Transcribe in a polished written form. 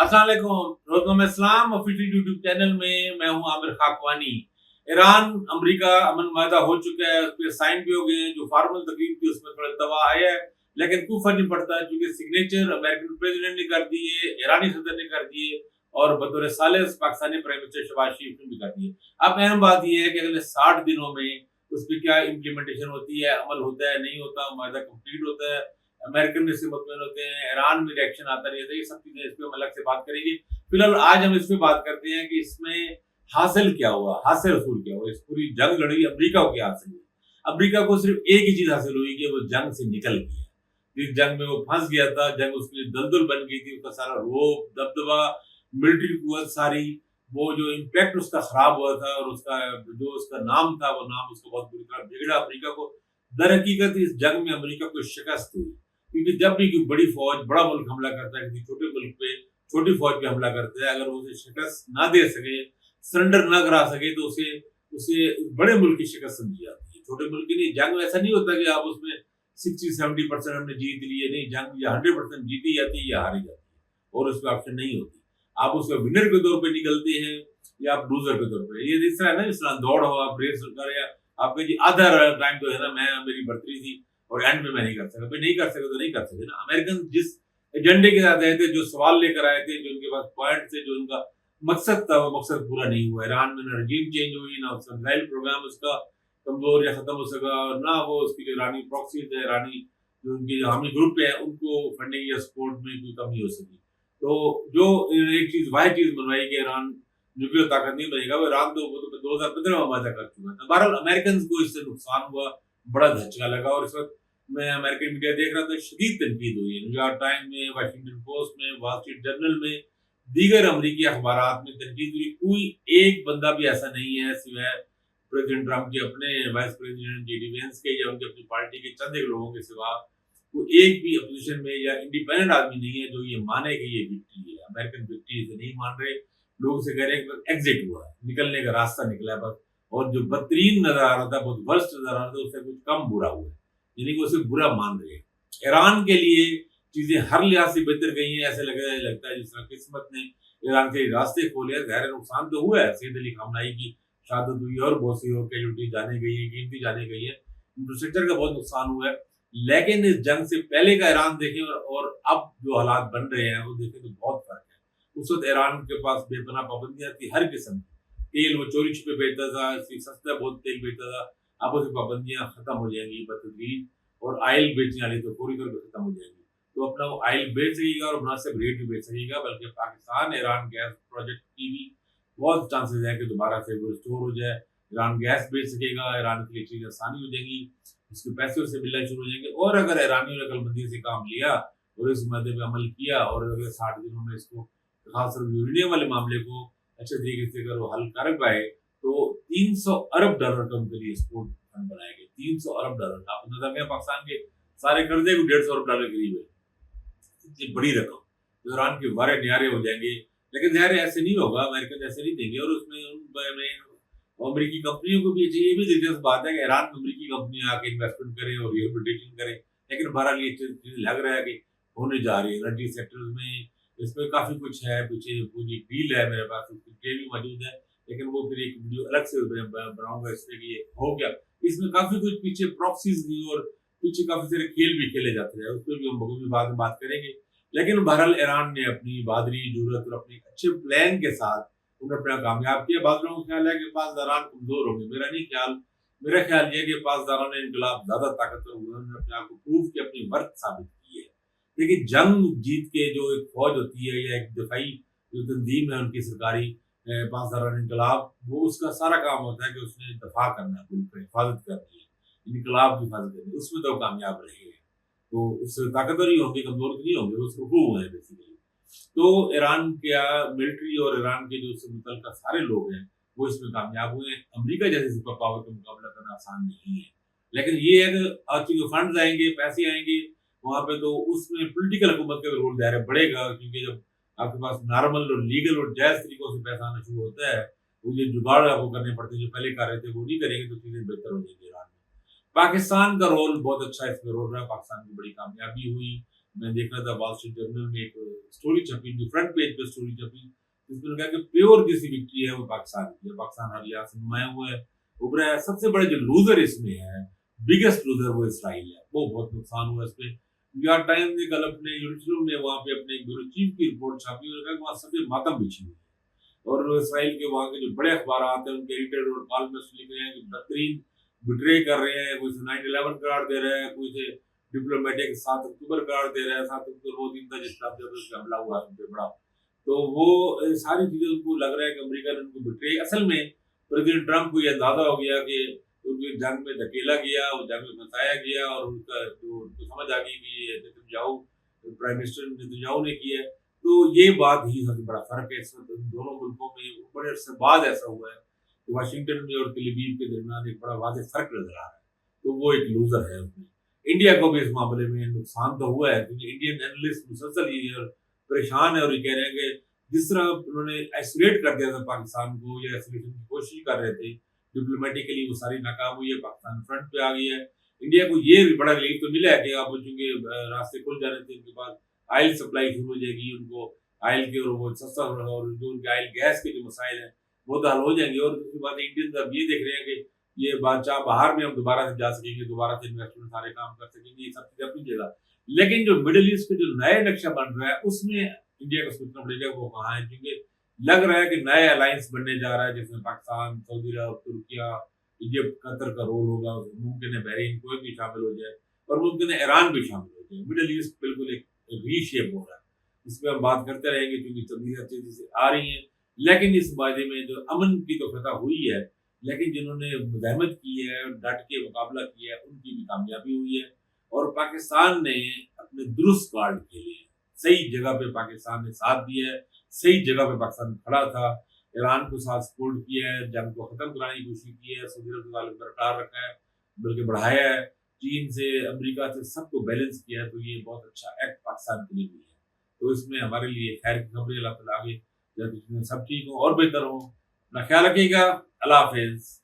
अस्सलाम वालेकुम। रोज़नामा इस्लाम official YouTube channel में मैं हूं आमिर खाकवानी। ईरान अमेरिका अमन माहदा हो चुका है, उस पे साइन भी हो गए हैं। जो फॉर्मल तकरीब थी उसमें थोड़ा दबा आया है, लेकिन कोई फर्क नहीं पड़ता क्योंकि सिग्नेचर अमेरिकन प्रेसिडेंट ने कर दिए, ईरानी सदर ने कर दिए और बतौर सालिस पाकिस्तानी प्राइम मिनिस्टर शहबाज शरीफ ने भी कर दिए। अब अहम बात यह है कि अगले 60 दिनों में उस पर क्या इम्प्लीमेंटेशन होती है, अमल होता है, नहीं होता, माहदा कंप्लीट होता है, अमेरिकन इससे मुतमईन होते हैं, ईरान में रिएक्शन आता रहता है। ये सब चीजें इस पे हम अलग से बात करेंगे। फिलहाल आज हम इस पे बात करते हैं कि इसमें हासिल क्या हुआ, हासिल रसूल क्या हुआ, इस पूरी जंग लड़ी अमेरिका को क्या हासिल हुआ। अमेरिका को सिर्फ एक ही चीज हासिल हुई कि वो जंग से निकल गया। जिस जंग में वो फंस गया था, जंग उसके लिए दलदल बन गई थी, उसका सारा रोब दबदबा, मिलिट्री कुवत सारी, वो जो इम्पैक्ट उसका खराब हुआ था और उसका जो उसका नाम था, वो नाम उसका बहुत बुरी तरह बिगड़ा अमेरिका को। दर हकीकत इस जंग में अमेरिका को शिकस्त हुई, क्योंकि जब भी कोई बड़ी फौज, बड़ा मुल्क हमला करता है, किसी छोटे मुल्क पे छोटी फौज पे हमला करता है, अगर वो उसे शिकस्त ना दे सके, सरेंडर ना करा सके, तो उसे उसे बड़े मुल्क की शिकस्त समझी जाती है। छोटे मुल्क की नहीं। जंग में ऐसा नहीं होता कि आप उसमें 60-70% हमने जीत लिए, नहीं, जंग या 100% जीती जाती है या हारी जाती है और उसमें ऑप्शन नहीं होती। आप उसमें विनर के तौर पे निकलते हैं या आप लूजर के तौर पे। ये इस तरह है ना, इस तरह दौड़ हो, आप रेस कर, या आपका जी आधा टाइम तो है ना, मैं मेरी बढ़तरी थी और एंड में मैं नहीं कर सका। भाई नहीं कर सके तो नहीं कर सके ना। अमेरिकन जिस एजेंडे के साथ आए थे, जो सवाल लेकर आए थे, जो उनके पास पॉइंट थे, जो उनका मकसद था, वो मकसद पूरा नहीं हुआ। ईरान में ना रजीम चेंज हुई, ना उसका मिसाइल प्रोग्राम उसका कमजोर या खत्म हो सका, और ना वो उसकी जो ईरानी प्रॉक्सीज है, ईरानी जो उनकी हामी ग्रुप है, उनको फंडिंग या सपोर्ट में कोई कमी हो सकी। तो जो एक चीज वाहिद चीज बनवाई कि ईरान न्यूक्लियर ताकत नहीं बनेगा, वो ईरान तो वो तो 2015 में वादा कर चुका था। बहरहाल अमेरिकन को इससे नुकसान हुआ, बड़ा धचका लगा, और इस वक्त मैं अमेरिकन मीडिया देख रहा था, शदीद तनकीद हुई है। न्यूयॉर्क टाइम में, वाशिंगटन पोस्ट में, वॉल स्ट्रीट जर्नल में, दीगर अमरीकी अखबारात में तनकीद हुई। कोई एक बंदा भी ऐसा नहीं है सिवाय प्रेसिडेंट ट्रंप के अपने वाइस प्रेसिडेंट जेडी वेंस के या उनके अपनी पार्टी के चंद एक लोगों के सिवा कोई एक भी अपोजिशन में या इंडिपेंडेंट आदमी नहीं है जो ये माने कि ये विक्ट्री है। अमेरिकन विक्ट्री इसे नहीं मान रहे। लोग से कह रहे हैं कि एग्जिट हुआ है, निकलने का रास्ता निकला है बस। और जो बदतरीन नजर आ रहा था, बहुत वर्स्ट नजर आ रहा था, उससे कुछ कम बुरा हुआ है, यानी कि उसे बुरा मान रहे हैं। ईरान के लिए चीजें हर लिहाज से बेहतर गई हैं। ऐसे लगता है जिस तरह किस्मत ने ईरान के रास्ते खोले। गहरे नुकसान तो हुआ है, सैयद अली खामनाई की शहादत हुई और बहुत सी और कैजुअलिटी जाने गई है, कीमती जाने गई है, इंफ्रास्ट्रक्चर का बहुत नुकसान हुआ है। लेकिन इस जंग से पहले का ईरान देखें और अब जो हालात बन रहे हैं वो देखें तो बहुत फर्क है। उस वक्त ईरान के पास बेपनाह पाबंदियां थी हर किस्म की। तेल वो चोरी छुपे बेचता था, सस्ता बहुत तेल बेचता था। अब उसे पाबंदियां खत्म हो जाएंगी बतदरीज, और आयल बेचने वाली तो पूरी तरह खत्म हो जाएंगी। तो अपना वो आयल बेच सकेगा और मुनासिब रेट भी बेच सकेगा। बल्कि पाकिस्तान ईरान गैस प्रोजेक्ट की भी बहुत चांसेस है कि दोबारा से वो रिस्टोर हो जाए। ईरान गैस बेच सकेगा, ईरान के लिए चीजें आसानी हो जाएगी, उसके पैसे उससे मिलना शुरू हो जाएंगे। और अगर ईरानियों ने अकलमंदी से काम लिया और इस मद्दे पे अमल किया और अगले 60 दिनों में इसको, खासकर यूरेनियम वाले मामले को अच्छे तरीके से अगर वो हल कर पाए, तो 300 अरब डॉलर का उनके लिए एक्सपोर्ट फंड बनाएंगे। 300 अरब डॉलर का, आप अंदाजा करें, पाकिस्तान के सारे कर्जे को 150 अरब डॉलर करीब है। इतनी बड़ी रकम तो ईरान के वारे न्यारे हो जाएंगे। लेकिन ज़ाहिर है ऐसे नहीं होगा, अमेरिकन ऐसे नहीं देंगे। और उसमें अमेरिकी कंपनियों को भी चाहिए। ये भी दिलचस्प बात है कि ईरान में अमेरिकी कंपनियां आके इन्वेस्टमेंट करें और रिहेबिलिटेशन करें। लेकिन बहरहाल ये चीज लग रहा है कि होने जा रही है एनर्जी सेक्टर में। इसमें काफी कुछ है, पीछे पूरी डील है मेरे पास, उसकी डिटेल भी मौजूद है। लेकिन वो फिर एक वीडियो अलग से बनाऊंगा इस पे कि ये हो गया। इसमें काफी कुछ पीछे प्रॉक्सीज भी और पीछे काफी सारे खेल भी खेले जाते हैं, उस पर भी हम भी बाद में बात करेंगे। लेकिन बहरहाल ईरान ने अपनी बहादुरी, जरूरत और अपने अच्छे प्लान के साथ उन्होंने अपना कामयाब किया। बाद लोगों का ख्याल है कि पासदारान कमजोर होंगे, मेरा नहीं ख्याल। मेरा ख्याल ये है कि पासदारान ने इनकलाब ज्यादा ताकतवर हुए, उन्होंने अपने आप को प्रूव किया, अपनी वर्थ साबित की है। लेकिन जंग जीत के जो एक फौज होती है या एक दफाई जो तंजीम है उनकी सरकारी, पासदारान इनकलाब, वो उसका सारा काम होता है कि उसने दफा करना है, मुल्क की हिफाजत करनी है, इनकलाब की हिफाजत करनी है। उसमें तो कामयाब रहे हैं। तो उससे ताकतवर ही होंगे, कमजोर तो नहीं होंगे, वो रुकू हुए हैं बेसिकली। तो ईरान का मिलिट्री और ईरान के जो उससे मुतल्लिका सारे लोग हैं वो इसमें कामयाब हुए हैं। अमेरिका जैसे सुपर पावर का मुकाबला करना आसान नहीं है। लेकिन ये है कि फंड्स आएंगे, पैसे आएंगे वहां पे, तो उसमें पॉलिटिकल हुकूमत का रोल दायरा बढ़ेगा। क्योंकि जब आपके पास नॉर्मल और लीगल और जायज तरीकों से पैसा आना शुरू होता है, तो ये जुगाड़ आपको करने पड़ते हैं जो पहले कर रहे थे वो नहीं करेंगे, तो चीजें बेहतर हो जाएंगी ईरान में। पाकिस्तान का रोल बहुत अच्छा इसमें रोल रहा है। पाकिस्तान की बड़ी कामयाबी हुई, मैं देख रहा था वॉल स्ट्रीट जर्नल में एक स्टोरी छपी, जो फ्रंट पेज पे स्टोरी छपी, जिसमें उन्होंने कहा कि प्योर जिसी विक्ट्री है वो पाकिस्तान की है, पाकिस्तान हर लिहाज से नुमाया हुआ है, उभरा है। सबसे बड़े जो लूजर इसमें है, बिगेस्ट लूजर वो इसराइल है, वो बहुत नुकसान हुआ इसमें। न्यूयॉर्क टाइम्स ने कल अपने यरूशलेम में वहाँ पे अपने ब्यूरो चीफ की रिपोर्ट छापी, उन्होंने कहा कि वहाँ सभी मातम बिछी हुई है, और इसराइल के वहाँ के जो बड़े अखबार आते हैं उनके एडिटर और कॉलमिस्ट लिख रहे हैं कि बदतरीन बिट्रे कर रहे हैं, कोई 9/11 करार दे रहा है, कोई से डिप्लोमेटिक 7 अक्टूबर करार दे रहा है, 7 अक्टूबर वो दिन था जिस पर हमला हुआ उन पे बड़ा। तो वो सारी चीजें उनको लग रहा है कि अमेरिका ने उनको बिट्रे, असल में प्रेसिडेंट ट्रंप को ये अंदाजा हो गया कि उनको जंग में धकेला गया, वो जंग में फंसाया गया, और उनका जो उनको समझ आ गई कि ये नेतन्याहू, प्राइम मिनिस्टर नेतन्याहू ने किया है। तो ये बात ही सबसे बड़ा फर्क है इसमें, तो दोनों मुल्कों में बड़े अरसे बाद ऐसा हुआ है कि वाशिंगटन में और तेल अवीव के दरमियान एक बड़ा वाज़ेह फर्क नजर आ रहा है, तो वो एक लूजर है उसमें। इंडिया को भी इस मामले में नुकसान तो हुआ है, क्योंकि इंडियन एनालिस्ट मुसलसल ये परेशान है और ये कह रहे हैं कि जिस तरह उन्होंने आइसोलेट कर दिया था पाकिस्तान को, या आइसोलेशन की कोशिश कर रहे थे डिप्लोमेटिकली, वो सारी नाकाम हुई है, पाकिस्तान फ्रंट पे आ गई है। इंडिया को ये बड़ा रिलीफ तो मिला है कि आप चूंकि रास्ते खुल जाने थे, उनके बाद आयल सप्लाई शुरू हो जाएगी, उनको आयल के, और वो सस्ता, और जो उनके आयल गैस के जो मसाइल हैं वो तो हल हो जाएंगे। और दूसरी बात, इंडियन अब ये देख रहे हैं कि ये बादशाह बाहर में हम दोबारा से जा सकेंगे, दोबारा से इन्वेस्टमेंट सारे काम कर सकेंगे, ये सब चीजें अपनी जगह। लेकिन जो मिडिल ईस्ट के जो नए नक्शा बन रहा है उसमें इंडिया को सोचना पड़ेगा वो कहाँ है, क्योंकि लग रहा है कि नया अलायंस बनने जा रहा है, जिसमें पाकिस्तान, सऊदी अरब, तुर्किया, इजिप्ट, कतर का रोल होगा, मुमकिन है बहरीन कोई भी शामिल हो जाए, और मुमकिन है ईरान भी शामिल हो जाए। मिडिल ईस्ट बिल्कुल एक रीशेप हो रहा है, इस पर हम बात करते रहेंगे क्योंकि तब्दीलियां तेजी से आ रही हैं। लेकिन इस बारे में जो अमन की तो फतह हुई है, लेकिन जिन्होंने मुजाहिमत की है, डट के मुकाबला किया है, उनकी भी कामयाबी हुई है, और पाकिस्तान ने अपने दुरुस्त कार्ड खेले हैं। सही जगह पे पाकिस्तान ने साथ दिया है, सही जगह पे पाकिस्तान खड़ा था, ईरान को साथ सपोर्ट किया है, जंग को खत्म कराने की कोशिश की है, सऊदी अरब के ताल्लुक बरकरार रखा है, बल्कि बढ़ाया है, चीन से, अमेरिका से सबको बैलेंस किया है। तो ये बहुत अच्छा एक्ट पाकिस्तान के लिए भी है। तो इसमें हमारे लिए खैर की खबरें, अल्लाह ताला आगे सब ठीक हो और बेहतर हो। अपना ख्याल रखिएगा। अल्लाह हाफिज।